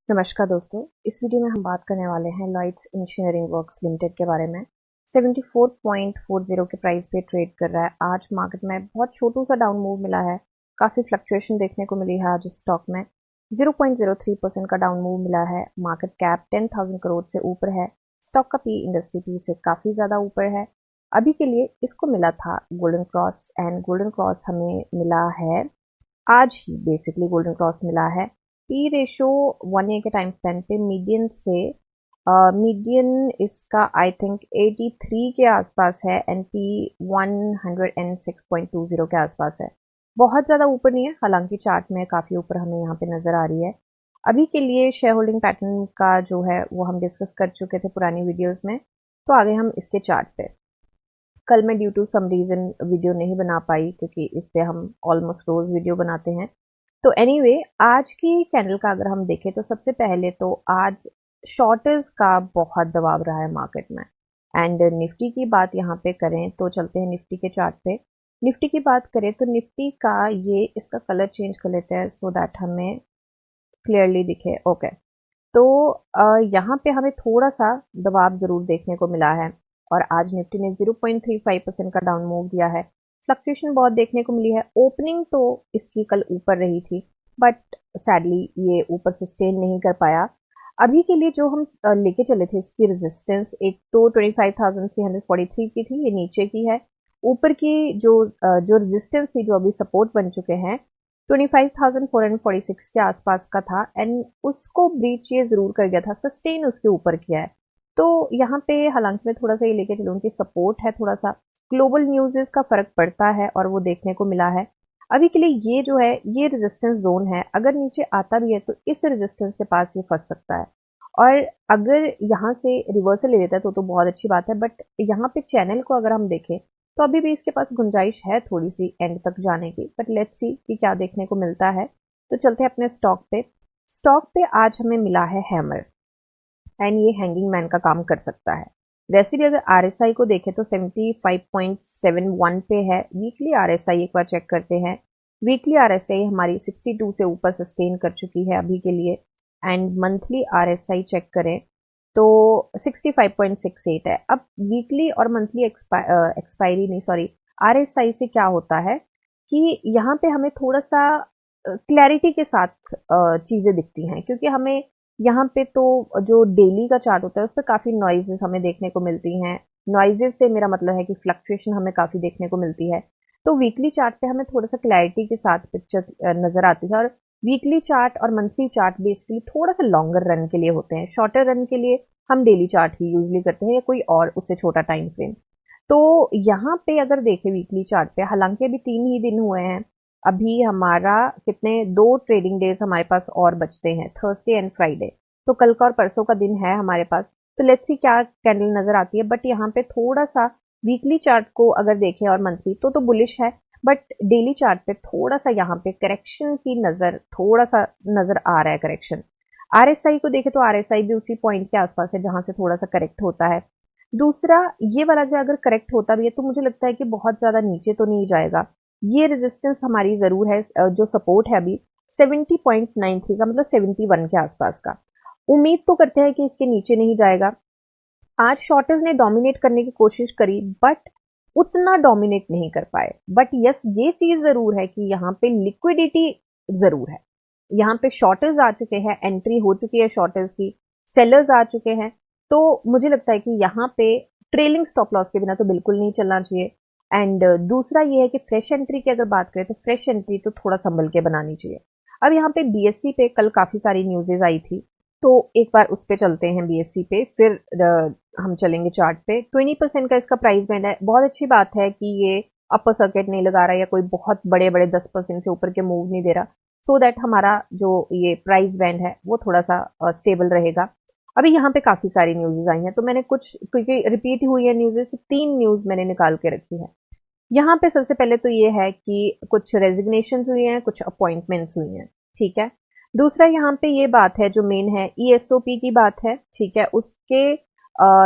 नमस्कार दोस्तों, इस वीडियो में हम बात करने वाले हैं लॉयड्स इंजीनियरिंग वर्क्स लिमिटेड के बारे में। 74.40 के प्राइस पे ट्रेड कर रहा है। आज मार्केट में बहुत छोटू सा डाउन मूव मिला है, काफ़ी फ्लक्चुएशन देखने को मिली है आज इस स्टॉक में। 0.03% का डाउन मूव मिला है। मार्केट कैप 10,000 करोड़ से ऊपर है। स्टॉक का पी इंडस्ट्री पी से काफ़ी ज़्यादा ऊपर है। अभी के लिए इसको मिला था golden cross, and golden cross हमें मिला है आज ही। बेसिकली गोल्डन क्रॉस मिला है। पी रेशो 1 के टाइम स्पैन पे मीडियन से मीडियन इसका आई थिंक 83 के आसपास है, एंड पी 106.20 के आसपास है। बहुत ज़्यादा ऊपर नहीं है, हालांकि चार्ट में काफ़ी ऊपर हमें यहाँ पे नज़र आ रही है। अभी के लिए शेयर होल्डिंग पैटर्न का जो है वो हम डिस्कस कर चुके थे पुरानी वीडियोस में। तो आगे हम इसके चार्ट पे, कल मैं due to some reason video नहीं बना पाई क्योंकि इस पे हम ऑलमोस्ट रोज़ वीडियो बनाते हैं। तो एनीवे आज की कैंडल का अगर हम देखें तो सबसे पहले तो आज शॉर्टर्स का बहुत दबाव रहा है मार्केट में। एंड निफ्टी की बात यहाँ पे करें तो चलते हैं निफ्टी के चार्ट पे। निफ्टी की बात करें तो निफ्टी का ये इसका कलर चेंज कर लेते हैं सो दैट हमें क्लियरली दिखे। ओके, तो यहाँ पे हमें थोड़ा सा दबाव ज़रूर देखने को मिला है, और आज निफ्टी ने 0.35% का डाउन मूव दिया है। फ्लक्चुएशन बहुत देखने को मिली है। ओपनिंग तो इसकी कल ऊपर रही थी, बट सैडली ये ऊपर सस्टेन नहीं कर पाया। अभी के लिए जो हम लेके चले थे इसकी रेजिस्टेंस, एक तो 25,343 की थी, ये नीचे की है। ऊपर की जो रेजिस्टेंस थी, जो अभी सपोर्ट बन चुके हैं, 25,446 के आसपास का था, एंड उसको ब्रीच ये जरूर कर गया था, सस्टेन उसके ऊपर किया है। तो यहाँ पे हालांकि मैं थोड़ा सा ये लेके चलूँ कि सपोर्ट है, थोड़ा सा ग्लोबल न्यूज़ का फर्क पड़ता है और वो देखने को मिला है। अभी के लिए ये जो है ये रेजिस्टेंस जोन है, अगर नीचे आता भी है तो इस रेजिस्टेंस के पास ये फंस सकता है, और अगर यहाँ से रिवर्सल ले लेता है तो बहुत अच्छी बात है। बट यहाँ पे चैनल को अगर हम देखें तो अभी भी इसके पास गुंजाइश है थोड़ी सी एंड तक जाने की, बट लेट्स सी कि क्या देखने को मिलता है। तो चलते हैं अपने स्टॉक पे। स्टॉक पे आज हमें मिला है हैमर, एंड ये हैंगिंग मैन का काम कर सकता है। वैसे भी अगर आरएसआई को देखें तो 75.71 पे है। वीकली आरएसआई एक बार चेक करते हैं। वीकली आरएसआई हमारी 62 से ऊपर सस्टेन कर चुकी है अभी के लिए, एंड मंथली आरएसआई चेक करें तो 65.68 है। अब वीकली और मंथली एक्सपायरी नहीं, सॉरी, आरएसआई से क्या होता है कि यहाँ पे हमें थोड़ा सा क्लैरिटी के साथ चीज़ें दिखती हैं, क्योंकि हमें यहाँ पे तो जो डेली का चार्ट होता है उस पर काफ़ी नॉइजेस हमें देखने को मिलती हैं। नॉइजेस से मेरा मतलब है कि फ्लक्चुएशन हमें काफ़ी देखने को मिलती है। तो वीकली चार्ट पे हमें थोड़ा सा क्लैरिटी के साथ पिक्चर नज़र आती है, और वीकली चार्ट और मंथली चार्ट बेसिकली थोड़ा सा लॉन्गर रन के लिए होते हैं। शॉर्टर रन के लिए हम डेली चार्ट ही यूजली करते हैं, या कोई और उससे छोटा टाइम फ्रेम। तो यहाँ पे अगर देखें वीकली चार्ट पे, हालांकि अभी 3 ही दिन हुए हैं, अभी हमारा कितने 2 ट्रेडिंग डेज हमारे पास और बचते हैं, थर्सडे एंड फ्राइडे। तो कल का और परसों का दिन है हमारे पास। तो लेट्स सी क्या कैंडल नजर आती है। बट यहाँ पे थोड़ा सा वीकली चार्ट को अगर देखें और मंथली तो बुलिश है, बट डेली चार्ट पे थोड़ा सा यहाँ पे करेक्शन की नजर, थोड़ा सा नजर आ रहा है करेक्शन। आरएसआई को देखें तो आरएसआई भी उसी पॉइंट के आसपास है जहां से थोड़ा सा करेक्ट होता है। दूसरा, ये वाला जो अगर करेक्ट होता भी है तो मुझे लगता है कि बहुत ज्यादा नीचे तो नहीं जाएगा। ये रेजिस्टेंस हमारी जरूर है, जो सपोर्ट है अभी 70.93 का, मतलब 71 के आसपास का। उम्मीद तो करते हैं कि इसके नीचे नहीं जाएगा। आज शॉर्टेज ने डोमिनेट करने की कोशिश करी, बट उतना डोमिनेट नहीं कर पाए। बट यस, ये चीज जरूर है कि यहाँ पे लिक्विडिटी जरूर है। यहाँ पे शॉर्टेज आ चुके हैं, एंट्री हो चुकी है शॉर्टेज की, सेलर्स आ चुके हैं। तो मुझे लगता है कि यहाँ पे ट्रेलिंग स्टॉप लॉस के बिना तो बिल्कुल नहीं चलना चाहिए। एंड दूसरा ये है कि फ्रेश एंट्री की अगर बात करें तो फ्रेश एंट्री तो थोड़ा संभल के बनानी चाहिए। अब यहाँ पे बीएससी पे कल काफी सारी न्यूजेज आई थी, तो एक बार उस पे चलते हैं बीएससी पे, फिर हम चलेंगे चार्ट पे। 20% का इसका प्राइस बैंड है। बहुत अच्छी बात है कि ये अपर सर्किट नहीं लगा रहा, या कोई बहुत बड़े बड़े 10% से ऊपर के मूव नहीं दे रहा, सो दैट हमारा जो ये प्राइस बैंड है वो थोड़ा सा स्टेबल रहेगा। अभी यहाँ पे काफी सारी न्यूज़ आई हैं, तो मैंने कुछ, क्योंकि रिपीट हुई है न्यूज़, तो 3 न्यूज़ मैंने निकाल के रखी है। यहाँ पे सबसे पहले तो ये है कि कुछ रेजिग्नेशन हुई हैं, कुछ अपॉइंटमेंट्स हुई हैं, ठीक है। दूसरा यहाँ पे ये बात है जो मेन है, ईएसओपी की बात है, ठीक है। उसके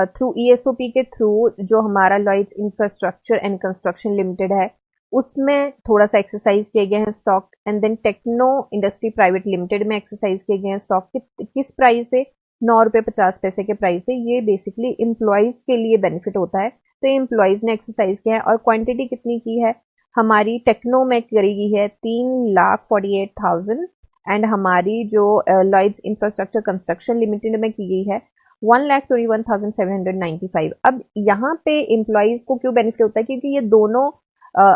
थ्रू, ईएसओपी के थ्रू जो हमारा Lloyds Infrastructure and Construction Limited है, उसमें थोड़ा सा एक्सरसाइज किए गए हैं stock, and then Techno Industry Private Limited में एक्सरसाइज किए गए हैं स्टॉक किस प्राइस पे, 9 रुपये 50 पैसे के प्राइस पे। ये बेसिकली एम्प्लॉयज के लिए बेनिफिट होता है, तो ये एम्प्लॉयज ने एक्सरसाइज किया है। और क्वांटिटी कितनी की है हमारी, टेक्नो में करी गई है 3,48,000, एंड हमारी जो लॉयड्स इंफ्रास्ट्रक्चर कंस्ट्रक्शन लिमिटेड में की गई है 1,21,795। अब यहाँ पे एम्प्लॉयज को क्यों बेनिफिट होता है, क्योंकि ये दोनों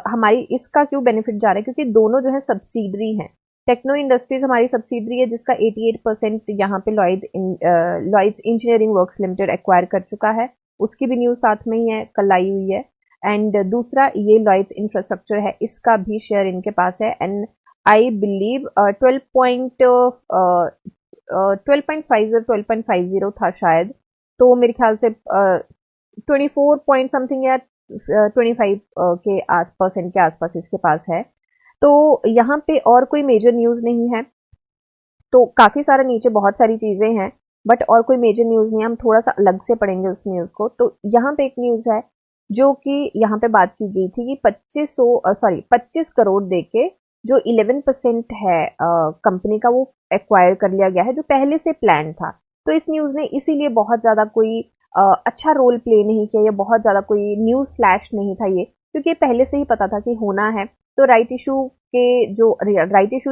हमारी इसका क्यों बेनिफिट जा रहा है, क्योंकि दोनों जो है सब्सिडरी हैं। टेक्नो इंडस्ट्रीज हमारी सब्सिडरी है जिसका 88% यहाँ पे Lloyds Engineering Works Limited acquire कर चुका है, उसकी भी न्यूज साथ में ही है, कल आई हुई है। एंड दूसरा ये लॉयड्स इंफ्रास्ट्रक्चर है, इसका भी शेयर इनके पास है, एंड आई बिलीव 12.50 था शायद, तो मेरे ख्याल से 24 पॉइंट समथिंग या 25 के % के आसपास इसके पास है। तो यहाँ पे और कोई मेजर न्यूज नहीं है, तो काफी सारा नीचे बहुत सारी चीजें हैं, बट और कोई मेजर न्यूज नहीं है, हम थोड़ा सा अलग से पढ़ेंगे उस न्यूज को। तो यहाँ पे एक न्यूज है जो कि यहाँ पे बात की गई थी कि 25 करोड़ देके जो 11% है कंपनी का, वो एक्वायर कर लिया गया है, जो पहले से प्लान था। तो इस न्यूज ने इसीलिए बहुत ज्यादा कोई अच्छा रोल प्ले नहीं किया, या बहुत ज्यादा कोई न्यूज फ्लैश नहीं था ये, क्योंकि पहले से ही पता था कि होना है। तो राइट इशू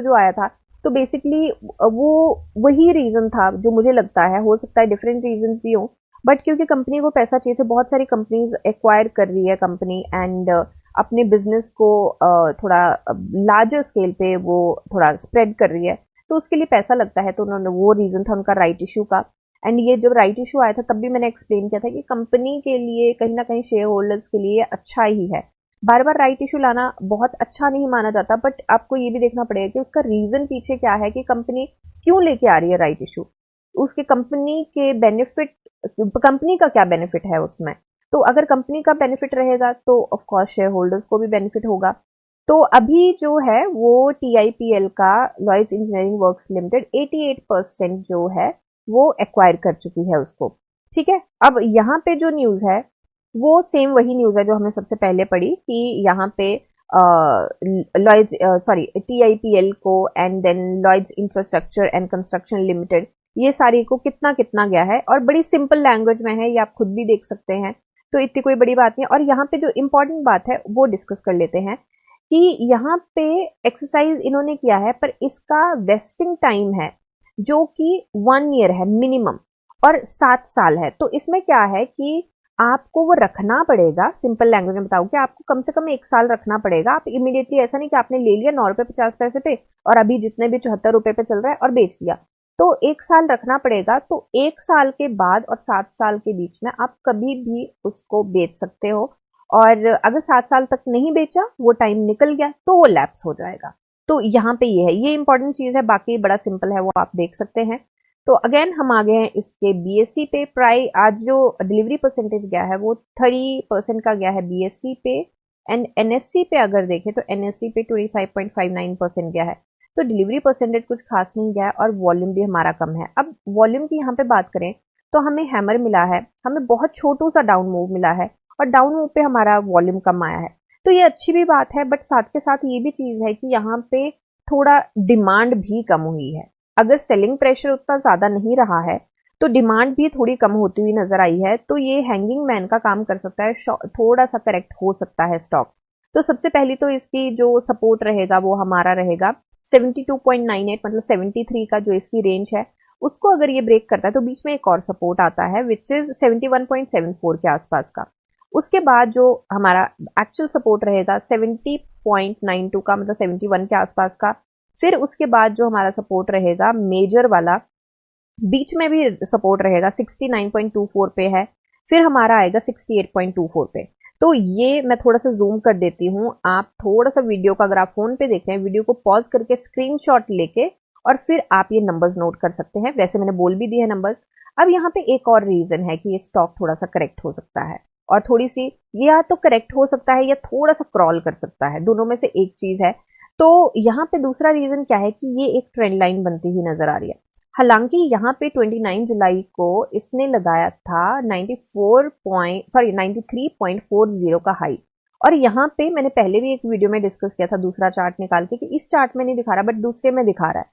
जो आया था, तो बेसिकली वो वही रीजन था जो मुझे लगता है, हो सकता है डिफरेंट रीजन भी हो, बट क्योंकि कंपनी को पैसा चाहिए थे, बहुत सारी कंपनीज एक्वायर कर रही है कंपनी, एंड अपने बिजनेस को थोड़ा लार्जर स्केल पे वो थोड़ा स्प्रेड कर रही है, तो उसके लिए पैसा लगता है, तो उन्होंने, वो रीजन था उनका राइट इशू का। एंड ये जब राइट इशू आया था तब भी मैंने एक्सप्लेन किया था कि कंपनी के लिए कहीं ना कहीं शेयर होल्डर्स के लिए अच्छा ही है, बार बार राइट इशू लाना बहुत अच्छा नहीं माना जाता, बट आपको ये भी देखना पड़ेगा कि उसका रीजन पीछे क्या है, कि कंपनी क्यों लेके आ रही है राइट इशू, उसके कंपनी के बेनिफिट, कंपनी का क्या बेनिफिट है उसमें। तो अगर कंपनी का बेनिफिट रहेगा तो ऑफ कोर्स शेयर होल्डर्स को भी बेनिफिट होगा। तो अभी जो है वो TIPL का, लॉयड्स इंजीनियरिंग वर्क्स लिमिटेड, 88% जो है वो एक्वायर कर चुकी है उसको, ठीक है। अब यहाँ पे जो न्यूज है वो सेम वही न्यूज है जो हमने सबसे पहले पढ़ी, कि यहाँ पे TIPL को and then Lloyds Infrastructure and Construction Limited, ये सारी को कितना कितना गया है, और बड़ी सिंपल लैंग्वेज में है, ये आप खुद भी देख सकते हैं, तो इतनी कोई बड़ी बात नहीं। और यहाँ पे जो इंपॉर्टेंट बात है वो डिस्कस कर लेते हैं, कि यहाँ पे एक्सरसाइज इन्होंने किया है, पर इसका वेस्टिंग टाइम है जो कि 1 ईयर है मिनिमम, और 7 साल है। तो इसमें क्या है कि आपको वो रखना पड़ेगा, सिंपल लैंग्वेज में बताऊं कि आपको कम से कम 1 साल रखना पड़ेगा। आप इमीडिएटली, ऐसा नहीं कि आपने ले लिया 9 रुपये 50 पैसे पे, और अभी जितने भी 74 रुपए पे चल रहा है और बेच दिया, तो 1 साल रखना पड़ेगा। तो 1 साल के बाद और 7 साल के बीच में आप कभी भी उसको बेच सकते हो, और अगर 7 साल तक नहीं बेचा, वो टाइम निकल गया, तो वो लैप्स हो जाएगा। तो यहाँ पे ये है, ये इंपॉर्टेंट चीज है, बाकी बड़ा सिंपल है, वो आप देख सकते हैं। तो अगेन हम आ गए हैं इसके BSE पे। आज जो डिलीवरी परसेंटेज गया है वो 30% का गया है BSE पे, एंड NSE पे अगर देखें तो NSE पे 25.59% गया है। तो डिलीवरी परसेंटेज कुछ खास नहीं गया है, और वॉल्यूम भी हमारा कम है। अब वॉल्यूम की यहाँ पे बात करें तो हमें हैमर मिला है, हमें बहुत छोटू सा डाउन मूव मिला है, और डाउन मूव पे हमारा वॉल्यूम कम आया है, तो ये अच्छी भी बात है, बट साथ के साथ ये भी चीज है कि यहाँ पे थोड़ा डिमांड भी कम हुई है। अगर सेलिंग प्रेशर उतना ज्यादा नहीं रहा है तो डिमांड भी थोड़ी कम होती हुई नजर आई है, तो ये हैंगिंग मैन का काम कर सकता है, थोड़ा सा करेक्ट हो सकता है स्टॉक। तो सबसे पहली तो इसकी जो सपोर्ट रहेगा वो हमारा रहेगा 72.98, मतलब 73 का जो इसकी रेंज है, उसको अगर ये ब्रेक करता है तो बीच में एक और सपोर्ट आता है विच इज 71.74 के आसपास का। उसके बाद जो हमारा एक्चुअल सपोर्ट रहेगा 70.92 का, मतलब 71 के आसपास का। फिर उसके बाद जो हमारा सपोर्ट रहेगा मेजर वाला, बीच में भी सपोर्ट रहेगा 69.24 पे है, फिर हमारा आएगा 68.24 पे। तो ये मैं थोड़ा सा जूम कर देती हूँ, आप थोड़ा सा वीडियो का, अगर आप फोन पे देख रहे हैं, वीडियो को पॉज करके स्क्रीनशॉट लेके और फिर आप ये नंबर्स नोट कर सकते हैं। वैसे मैंने बोल भी दिए हैं नंबर्स। अब यहाँ पे एक और रीजन है कि ये स्टॉक थोड़ा सा करेक्ट हो सकता है, और थोड़ी सी, या तो करेक्ट हो सकता है या थोड़ा सा क्रॉल कर सकता है, दोनों में से एक चीज है। तो यहाँ पे दूसरा रीजन क्या है कि ये एक ट्रेंड लाइन बनती हुई नजर आ रही है। हालांकि यहाँ पे 29 जुलाई को इसने लगाया था 93.40 का हाई, और यहाँ पे मैंने पहले भी एक वीडियो में डिस्कस किया था दूसरा चार्ट निकाल के कि इस चार्ट में नहीं दिखा रहा बट दूसरे में दिखा रहा है,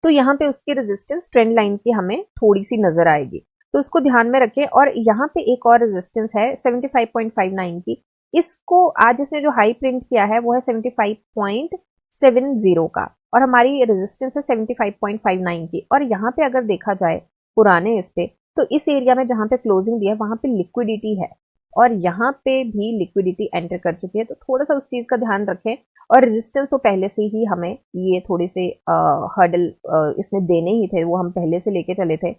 तो यहाँ पे उसकी रेजिस्टेंस ट्रेंड लाइन की हमें थोड़ी सी नजर आएगी, तो उसको ध्यान में रखें। और यहाँ पे एक और रेजिस्टेंस है 75.59 की, इसको आज इसने जो हाई प्रिंट किया है वो है 75.70 का, और हमारी रेजिस्टेंस है 75.59 की। और यहाँ पे अगर देखा जाए पुराने इस पे, तो इस एरिया में जहां पे क्लोजिंग दिया है वहां पे लिक्विडिटी है, और यहाँ पे भी लिक्विडिटी एंटर कर चुकी है, तो थोड़ा सा उस चीज का ध्यान रखें। और रेजिस्टेंस तो पहले से ही हमें ये थोड़े से हर्डल इसमें देने ही थे, वो हम पहले से लेके चले थे।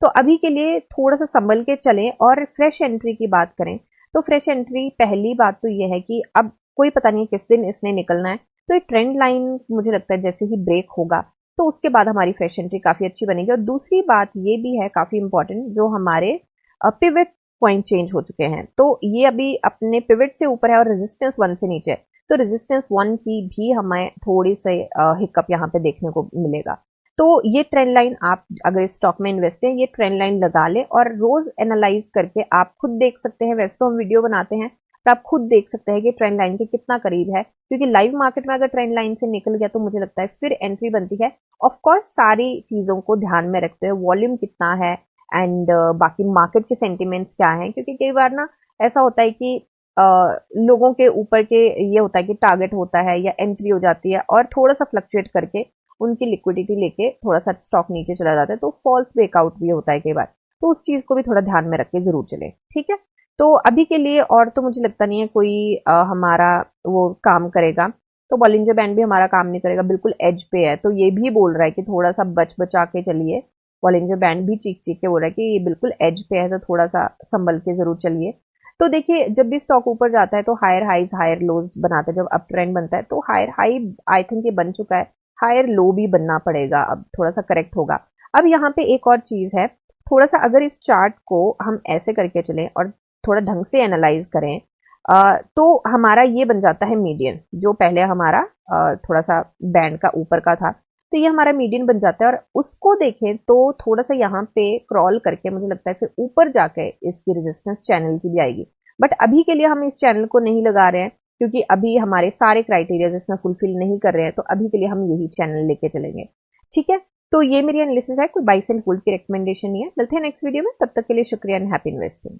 तो अभी के लिए थोड़ा सा संभल के चलें। और फ्रेश एंट्री की बात करें तो फ्रेश एंट्री पहली बात तो ये है कि अब कोई पता नहीं किस दिन इसने निकलना है, तो ये ट्रेंड लाइन मुझे लगता है जैसे ही ब्रेक होगा तो उसके बाद हमारी फ्रेश एंट्री काफी अच्छी बनेगी। और दूसरी बात ये भी है काफी इंपॉर्टेंट, जो हमारे पिवट पॉइंट चेंज हो चुके हैं, तो ये अभी अपने पिवट से ऊपर है और रेजिस्टेंस 1 से नीचे है, तो रेजिस्टेंस 1 की भी हमें थोड़ी से हिकअप यहाँ पे देखने को मिलेगा। तो ये ट्रेंड लाइन आप अगर इस स्टॉक में इन्वेस्ट है, ये ट्रेंड लाइन लगा ले और रोज एनालाइज करके आप खुद देख सकते हैं। वैसे तो हम वीडियो बनाते हैं, तो आप खुद देख सकते हैं कि ट्रेंड लाइन के कितना करीब है, क्योंकि लाइव मार्केट में अगर ट्रेंड लाइन से निकल गया तो मुझे लगता है फिर एंट्री बनती है। ऑफ कोर्स सारी चीजों को ध्यान में रखते हुए, वॉल्यूम कितना है एंड बाकी मार्केट के सेंटिमेंट्स क्या हैं, क्योंकि कई बार ना ऐसा होता है कि लोगों के ऊपर के ये होता है कि टारगेट होता है या एंट्री हो जाती है और थोड़ा सा फ्लक्चुएट करके उनकी लिक्विडिटी लेके थोड़ा सा स्टॉक नीचे चला जाता है, तो फॉल्स ब्रेकआउट भी होता है कई बार, तो उस चीज को भी थोड़ा ध्यान में रख के जरूर चले। ठीक है, तो अभी के लिए और तो मुझे लगता नहीं है कोई हमारा वो काम करेगा। तो बॉलिंजर बैंड भी हमारा काम नहीं करेगा, बिल्कुल एज पे है, तो ये भी बोल रहा है कि थोड़ा सा बच बचा के चलिए। बॉलिंजर बैंड भी चीख चीख के बोल रहा है कि ये बिल्कुल एज पे है, तो थोड़ा सा संभल के जरूर चलिए। तो देखिए जब भी स्टॉक ऊपर जाता है तो हायर हाइज हायर लोज बनाता है, जब अप ट्रेंड बनता है तो हायर हाई आई थिंक ये बन चुका है, हायर लो भी बनना पड़ेगा, अब थोड़ा सा करेक्ट होगा। अब यहाँ पे एक और चीज है, थोड़ा सा अगर इस चार्ट को हम ऐसे करके चलें और थोड़ा ढंग से एनालाइज करें तो हमारा ये बन जाता है मीडियन, जो पहले हमारा थोड़ा सा बैंड का ऊपर का था, तो ये हमारा मीडियन बन जाता है। और उसको देखें तो थोड़ा सा यहाँ पे क्रॉल करके मुझे लगता है फिर ऊपर जाके इसकी रेजिस्टेंस चैनल की भी आएगी, बट अभी के लिए हम इस चैनल को नहीं लगा रहे हैं क्योंकि अभी हमारे सारे क्राइटेरिया इसमें फुलफिल नहीं कर रहे हैं, तो अभी के लिए हम यही चैनल लेके चलेंगे। ठीक है, तो ये मेरी एनालिसिस है, कोई बाई एंड होल्ड की रिकमेंडेशन नहीं है। मिलते हैं नेक्स्ट वीडियो में, तब तक के लिए शुक्रिया एंड हैप्पी इन्वेस्टिंग।